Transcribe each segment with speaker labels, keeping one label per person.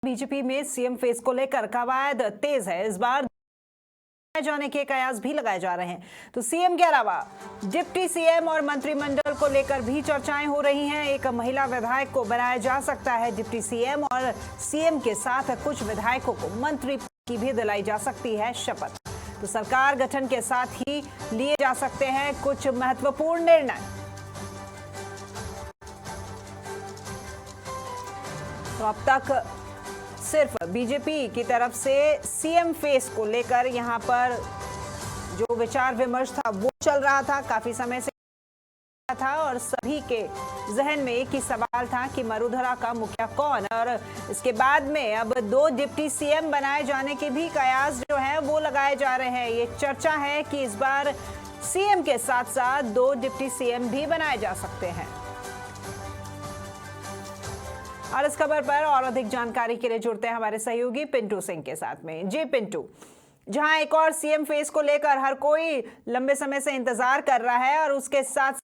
Speaker 1: BJP में CM face को लेकर कवायद तेज है। इस बार जाने के कयास भी लगाए जा रहे हैं। तो सीएम के अलावा डिप्टी सीएम और मंत्रिमंडल को लेकर भी चर्चाएं हो रही हैं। एक महिला विधायक को बनाया जा सकता है डिप्टी सीएम और सीएम के साथ कुछ विधायकों को मंत्री की भी दिलाई जा सकती है शपथ। तो सरकार गठन के साथ ही लिए जा सकते हैं कुछ महत्वपूर्ण निर्णय। तो अब तक सिर्फ बीजेपी की तरफ से सीएम फेस को लेकर यहां पर जो विचार विमर्श था वो चल रहा था, काफी समय से था और सभी के जहन में एक ही सवाल था कि मरुधरा का मुखिया कौन। और इसके बाद में अब 2 डिप्टी सीएम बनाए जाने के भी कयास जो है वो लगाए जा रहे हैं। ये चर्चा है कि इस बार सीएम के साथ साथ 2 डिप्टी सीएम भी बनाए जा सकते हैं। और इस खबर पर और अधिक जानकारी के लिए जुड़ते हैं हमारे सहयोगी पिंटू सिंह के साथ में। जी पिंटू, जहां एक और सीएम फेस को लेकर हर कोई लंबे समय से इंतजार कर रहा है और उसके साथ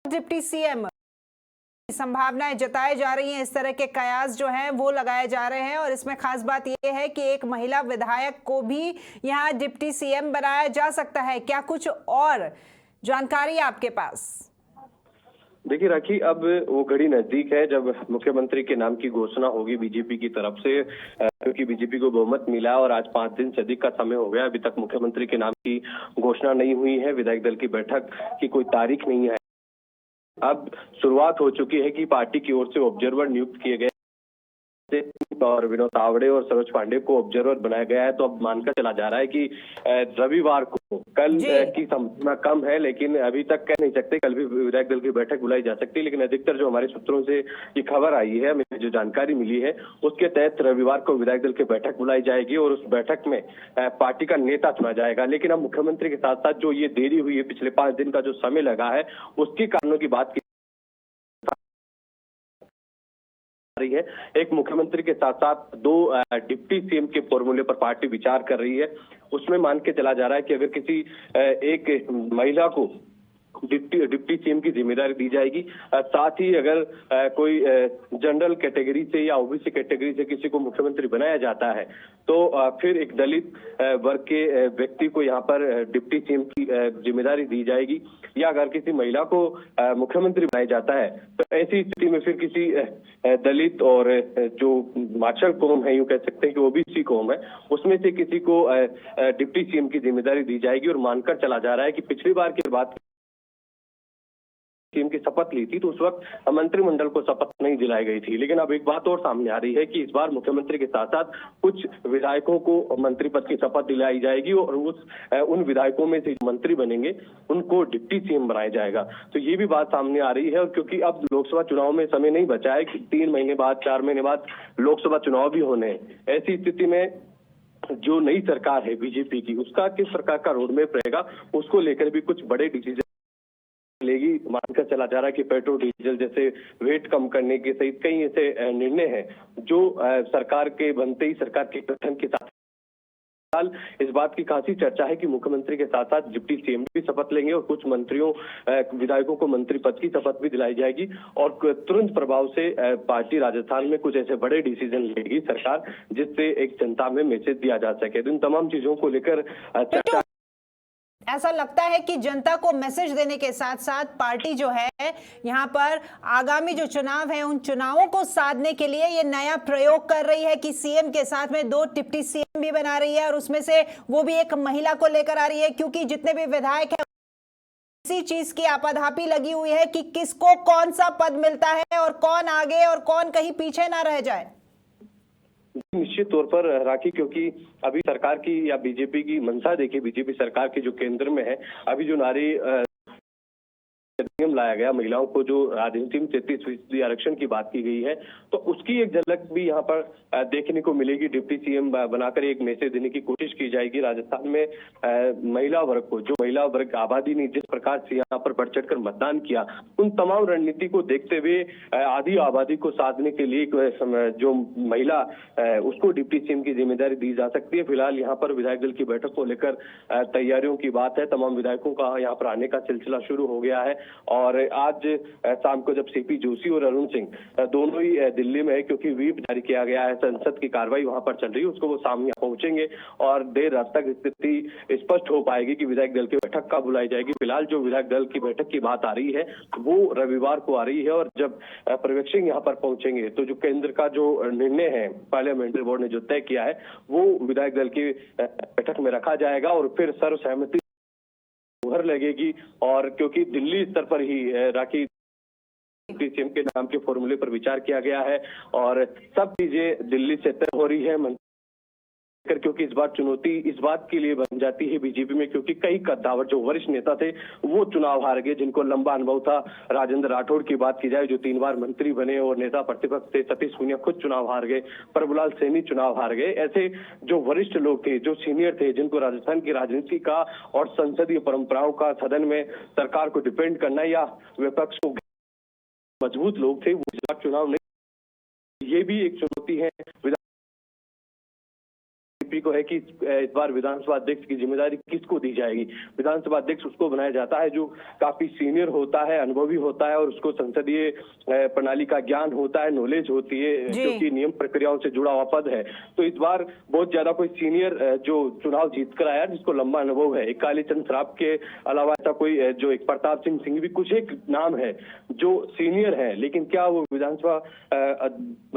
Speaker 1: डिप्टी सीएम की संभावनाएं जताई जा रही हैं, इस तरह के कयास जो हैं वो लगाए जा रहे हैं। और इसमें खास बात यह है कि एक महिला विधायक को भी यहां डिप्टी सीएम बनाया जा सकता है। क्या कुछ और जानकारी आपके पास?
Speaker 2: देखिए राखी, अब वो घड़ी नजदीक है जब मुख्यमंत्री के नाम की घोषणा होगी बीजेपी की तरफ से, क्योंकि बीजेपी को बहुमत मिला और आज 5 दिन से अधिक का समय हो गया, अभी तक मुख्यमंत्री के नाम की घोषणा नहीं हुई है। विधायक दल की बैठक की कोई तारीख नहीं है। अब शुरुआत हो चुकी है कि पार्टी की ओर से ऑब्जर्वर नियुक्त किए गए और विनोद तावड़े और सरोज पांडे को ऑब्जर्वर बनाया गया है। तो अब मानकर चला जा रहा है कि रविवार को, कल की संभावना कम है, लेकिन अभी तक कह नहीं सकते। कल भी विधायक दल की बैठक बुलाई जा सकती है, लेकिन अधिकतर जो हमारे सूत्रों से ये खबर आई है, हमें जो जानकारी मिली है उसके तहत रविवार को विधायक दल की बैठक बुलाई जाएगी और उस बैठक में पार्टी का नेता चुना जाएगा। लेकिन अब मुख्यमंत्री के साथ साथ जो ये देरी हुई है, पिछले 5 दिन का जो समय लगा है, उसके कारणों की बात रही है। एक मुख्यमंत्री के साथ साथ 2 डिप्टी सीएम के फॉर्मूले पर पार्टी विचार कर रही है। उसमें मान के चला जा रहा है कि अगर किसी एक महिला को डिप्टी सीएम की जिम्मेदारी दी जाएगी, साथ ही अगर कोई जनरल कैटेगरी से या ओबीसी कैटेगरी से किसी को मुख्यमंत्री बनाया जाता है तो फिर एक दलित वर्ग के व्यक्ति को यहाँ पर डिप्टी सीएम की जिम्मेदारी दी जाएगी। या अगर किसी महिला को मुख्यमंत्री बनाया जाता है तो ऐसी स्थिति में फिर किसी दलित और जो मार्शल कौम है, यूं कह सकते हैं कि ओबीसी कौम है, उसमें से किसी को डिप्टी सीएम की जिम्मेदारी दी जाएगी। और मानकर चला जा रहा है कि पिछली बार की बात सीएम की शपथ ली थी तो उस वक्त मंत्रिमंडल को शपथ नहीं दिलाई गई थी। लेकिन अब एक बात और सामने आ रही है कि इस बार मुख्यमंत्री के साथ साथ कुछ विधायकों को मंत्री पद की शपथ दिलाई जाएगी और उन विधायकों में से मंत्री बनेंगे उनको डिप्टी सीएम बनाया जाएगा। तो ये भी बात सामने आ रही है। और क्योंकि अब लोकसभा चुनाव में समय नहीं बचा है कि 3 महीने बाद, 4 महीने बाद लोकसभा चुनाव भी होने हैं, ऐसी स्थिति में जो नई सरकार है बीजेपी की, उसका किस प्रकार का रोड मैप रहेगा, उसको लेकर भी कुछ बड़े डिसीजन लेगी। मानकर चला जा रहा है कि पेट्रोल डीजल जैसे वेट कम करने के सहित कई ऐसे निर्णय हैं जो सरकार के बनते ही, सरकार के गठन के साथ इस बात की खासी चर्चा है कि मुख्यमंत्री के साथ साथ डिप्टी सीएम भी शपथ लेंगे और कुछ मंत्रियों विधायकों को मंत्री पद की शपथ भी दिलाई जाएगी। और तुरंत प्रभाव से पार्टी राजस्थान में कुछ ऐसे बड़े डिसीजन लेगी सरकार, जिससे एक जनता में मैसेज दिया जा सके। तो इन तमाम चीजों को लेकर चर्चा
Speaker 1: ऐसा लगता है कि जनता को मैसेज देने के साथ साथ पार्टी जो है यहाँ पर आगामी जो चुनाव है उन चुनावों को साधने के लिए ये नया प्रयोग कर रही है कि सीएम के साथ में 2 डिप्टी सीएम भी बना रही है और उसमें से वो भी एक महिला को लेकर आ रही है। क्योंकि जितने भी विधायक हैं इसी चीज की आपाधापी लगी हुई है कि किसको कौन सा पद मिलता है और कौन आगे और कौन कहीं पीछे ना रह जाए।
Speaker 2: निश्चित तौर पर राखी, क्योंकि अभी सरकार की या बीजेपी की मंशा देखिए, बीजेपी सरकार के जो केंद्र में है, अभी जो नारी नियम लाया गया, महिलाओं को जो राजनीति में 33% आरक्षण की बात की गई है, तो उसकी एक झलक भी यहाँ पर देखने को मिलेगी। डिप्टी सीएम बनाकर एक मैसेज देने की कोशिश की जाएगी। राजस्थान में महिला वर्ग को, जो महिला वर्ग आबादी ने जिस प्रकार से यहाँ पर बढ़ चढ़कर मतदान किया, उन तमाम रणनीति को देखते हुए आधी आबादी को साधने के लिए जो महिला उसको डिप्टी सीएम की जिम्मेदारी दी जा सकती है। फिलहाल यहाँ पर विधायक दल की बैठक को लेकर तैयारियों की बात है। तमाम विधायकों का यहाँ पर आने का सिलसिला शुरू हो गया है और आज शाम को जब सीपी जोशी और अरुण सिंह दोनों ही दिल्ली में है, क्योंकि व्हीप जारी किया गया है, संसद की कार्रवाई वहां पर चल रही है, उसको वो शाम पहुंचेंगे और देर रात तक स्थिति स्पष्ट हो पाएगी कि विधायक दल की बैठक कब बुलाई जाएगी। फिलहाल जो विधायक दल की बैठक की बात आ रही है वो रविवार को आ रही है, और जब पर्यवेक्षक यहाँ पर पहुंचेंगे तो जो केंद्र का जो निर्णय है पार्लियामेंट्री बोर्ड ने जो तय किया है वो विधायक दल की बैठक में रखा जाएगा और फिर सर्वसहमति मुहर लगेगी। और क्योंकि दिल्ली स्तर पर ही राखी सीएम के नाम के फॉर्मूले पर विचार किया गया है और सब चीजें दिल्ली से तय हो रही है, क्योंकि इस बार चुनौती इस बात के लिए बन जाती है बीजेपी में, क्योंकि कई कद्दावर जो वरिष्ठ नेता थे वो चुनाव हार गए, जिनको लंबा अनुभव था। राजेंद्र राठौड़ की बात की जाए जो 3 बार मंत्री बने और नेता प्रतिपक्ष थे, सतीश पूनिया खुद चुनाव हार गए, प्रभुलाल सैनी चुनाव हार गए। ऐसे जो वरिष्ठ लोग थे, जो सीनियर थे, जिनको राजस्थान की राजनीति का और संसदीय परंपराओं का, सदन में सरकार को डिपेंड करना या विपक्ष को मजबूत लोग थे, वो चुनाव नहीं। ये भी एक चुनौती है को है कि इस बार विधानसभा अध्यक्ष की जिम्मेदारी किसको दी जाएगी। विधानसभा अध्यक्ष उसको बनाया जाता है जो काफी सीनियर होता है, अनुभवी होता है और उसको संसदीय प्रणाली का ज्ञान होता है, नॉलेज होती है, क्योंकि नियम प्रक्रियाओं से जुड़ा हुआ पद है। तो इस बार बहुत ज्यादा कोई सीनियर जो चुनाव जीत कर आया जिसको लंबा अनुभव है, एक कालीचंद सराफ के अलावा ऐसा कोई जो एक प्रताप सिंह भी कुछ एक नाम है जो सीनियर है, लेकिन क्या वो विधानसभा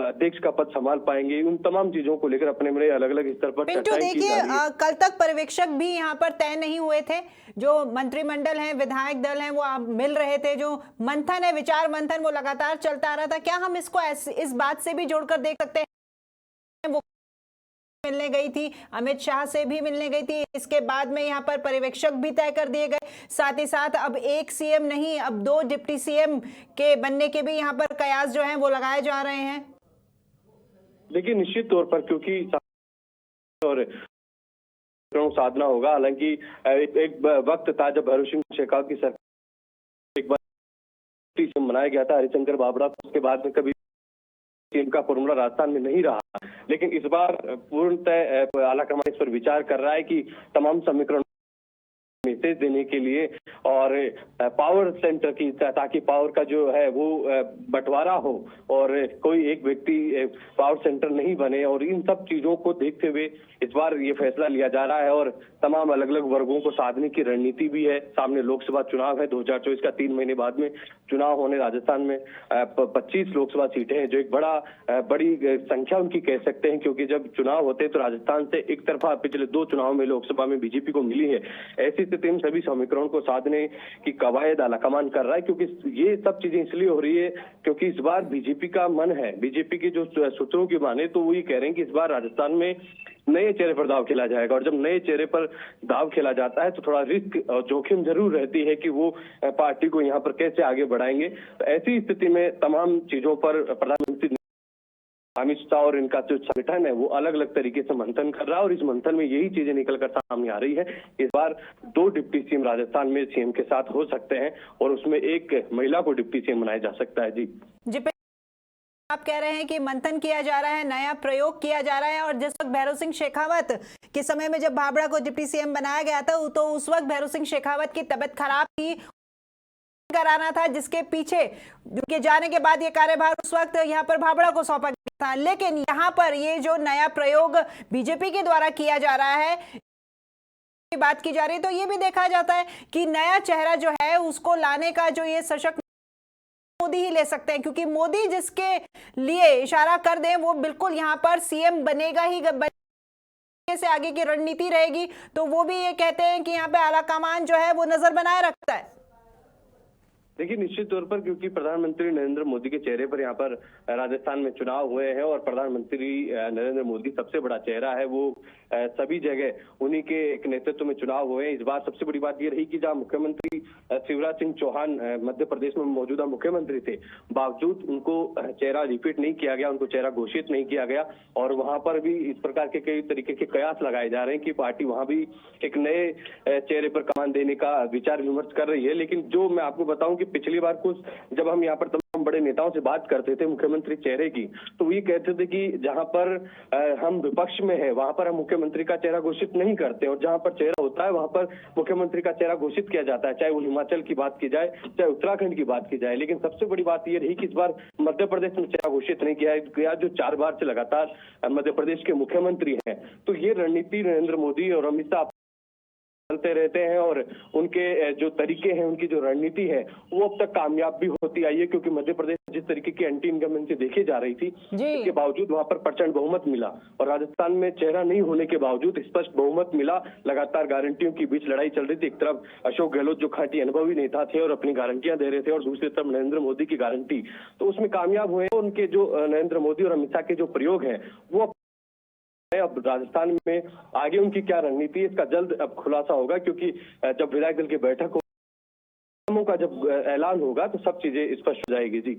Speaker 2: अध्यक्ष का पद संभाल पाएंगे? उन तमाम चीजों को लेकर अपने मेरे अलग अलग स्तर पर
Speaker 1: पिंटू देखिए, कल तक पर्यवेक्षक भी यहाँ पर तय नहीं हुए थे, जो मंत्रिमंडल है, विधायक दल है, वो आप मिल रहे थे, जो मंथन है, विचार मंथन वो लगातार चलता आ रहा था। क्या हम इसको इस बात से भी जोड़कर देख सकते हैं वो मिलने गई थी, अमित शाह से भी मिलने गई थी, इसके बाद में यहाँ पर पर्यवेक्षक भी तय कर दिए गए, साथ ही साथ अब एक सीएम नहीं अब 2 डिप्टी सीएम के बनने के भी यहाँ पर कयास जो है वो लगाए जा रहे हैं।
Speaker 2: देखिए निश्चित तौर पर क्योंकि और साधना होगा, हालांकि एक वक्त था जब भैरव सिंह शेखावत की सरकार एक बार मनाया गया था हरिशंकर बाबरा, उसके बाद में कभी टीम का फॉर्मूला राजस्थान में नहीं रहा, लेकिन इस बार पूर्णतः आलाकमान इस पर विचार कर रहा है कि तमाम समीकरण मैसेज देने के लिए और पावर सेंटर की, ताकि पावर का जो है वो बंटवारा हो और कोई एक व्यक्ति पावर सेंटर नहीं बने, और इन सब चीजों को देखते हुए इस बार ये फैसला लिया जा रहा है। और तमाम अलग अलग वर्गों को साधने की रणनीति भी है। सामने लोकसभा चुनाव है 2024 का, 3 महीने बाद में चुनाव होने, राजस्थान में 25 लोकसभा सीटें हैं, जो एक बड़ी संख्या उनकी कह सकते हैं, क्योंकि जब चुनाव होते हैं तो राजस्थान से एक तरफा पिछले 2 चुनाव में लोकसभा में बीजेपी को मिली है। ऐसी स्थिति में सभी समीकरण को साधने की कवायद आलाकमान कर रहा है, क्योंकि ये सब चीजें इसलिए हो रही है क्योंकि इस बार बीजेपी का मन है। बीजेपी के जो सूत्रों की माने तो वो ये कह रहे हैं कि इस बार राजस्थान में नए चेहरे पर दाव खेला जाएगा, और जब नए चेहरे पर दाव खेला जाता है तो थोड़ा रिस्क और जोखिम जरूर रहती है कि वो पार्टी को यहाँ पर कैसे आगे बढ़ाएंगे। तो ऐसी स्थिति में तमाम चीजों पर प्रधानमंत्री अमित शाह और इनका जो संगठन है वो अलग अलग तरीके से मंथन कर रहा है, और इस मंथन में यही चीजें निकलकर सामने आ रही है। इस बार 2 डिप्टी सीएम राजस्थान में सीएम के साथ हो सकते हैं और उसमें एक महिला को डिप्टी सीएम बनाया जा सकता है। जी
Speaker 1: आप कह रहे हैं कि मंथन किया जा रहा है, नया प्रयोग किया जा रहा है, और जिस वक्त भैरव सिंह शेखावत के समय में जब भाबड़ा को डिप्टी सीएम बनाया गया था तो उस वक्त भैरव सिंह शेखावत की तबीयत खराब थी, कराना था, जिसके पीछे उनके जाने के बाद ये कार्यभार उस वक्त यहाँ पर भाबड़ा को सौंपा गया था। लेकिन यहाँ पर ये जो नया प्रयोग बीजेपी के द्वारा किया जा रहा है, बात की जा रही है, तो ये भी देखा जाता है कि नया चेहरा जो है उसको लाने का जो ये सशक्त मोदी ही ले सकते हैं, क्योंकि मोदी जिसके लिए इशारा कर दें वो बिल्कुल यहाँ पर सीएम बनेगा ही, से आगे की रणनीति रहेगी। तो वो भी ये कहते हैं कि यहाँ पे आलाकमान जो है वो नजर बनाए रखता है।
Speaker 2: देखिए निश्चित तौर पर क्योंकि प्रधानमंत्री नरेंद्र मोदी के चेहरे पर यहाँ पर राजस्थान में चुनाव हुए हैं और प्रधानमंत्री नरेंद्र मोदी सबसे बड़ा चेहरा है, वो सभी जगह उन्हीं के एक नेतृत्व में चुनाव हुए हैं। इस बार सबसे बड़ी बात ये रही कि जहाँ मुख्यमंत्री शिवराज सिंह चौहान मध्य प्रदेश में मौजूदा मुख्यमंत्री थे, बावजूद उनको चेहरा रिपीट नहीं किया गया, उनको चेहरा घोषित नहीं किया गया, और वहां पर भी इस प्रकार के कई तरीके के कयास लगाए जा रहे हैं कि पार्टी वहां भी एक नए चेहरे पर कमान देने का विचार विमर्श कर रही है। लेकिन जो मैं आपको बताऊं कि पिछली बार कुछ जब हम यहाँ पर तमाम हम बड़े नेताओं से बात करते थे मुख्यमंत्री चेहरे की, तो ये कहते थे कि जहां पर हम विपक्ष में हैं वहां पर हम मुख्यमंत्री का चेहरा घोषित नहीं करते, और जहां पर चेहरा होता है वहां पर मुख्यमंत्री का चेहरा घोषित किया जाता है, चाहे वो हिमाचल की बात की जाए चाहे उत्तराखंड की बात की जाए। लेकिन सबसे बड़ी बात यह रही कि इस बार मध्य प्रदेश में चेहरा घोषित नहीं किया गया, जो 4 बार से लगातार मध्य प्रदेश के मुख्यमंत्री हैं। तो ये रणनीति नरेंद्र मोदी और अमित शाह चलते रहते हैं, और उनके जो तरीके हैं, उनकी जो रणनीति है वो अब तक कामयाब भी होती आई है, क्योंकि मध्य प्रदेश जिस तरीके की एंटी इनकम्बेंसी देखी जा रही थी, इसके बावजूद वहां पर प्रचंड बहुमत मिला, और राजस्थान में चेहरा नहीं होने के बावजूद स्पष्ट बहुमत मिला। लगातार गारंटियों की बीच लड़ाई चल रही थी। एक तरफ अशोक गहलोत जो खांटी अनुभवी नेता थे और अपनी गारंटियां दे रहे थे, और दूसरी तरफ नरेंद्र मोदी की गारंटी, तो उसमें कामयाब हुए। उनके जो नरेंद्र मोदी और अमित शाह के जो प्रयोग है वो अब राजस्थान में आगे उनकी क्या रणनीति है इसका जल्द अब खुलासा होगा, क्योंकि जब विधायक दल की बैठक का जब ऐलान होगा तो सब चीजें स्पष्ट हो जाएगी। जी।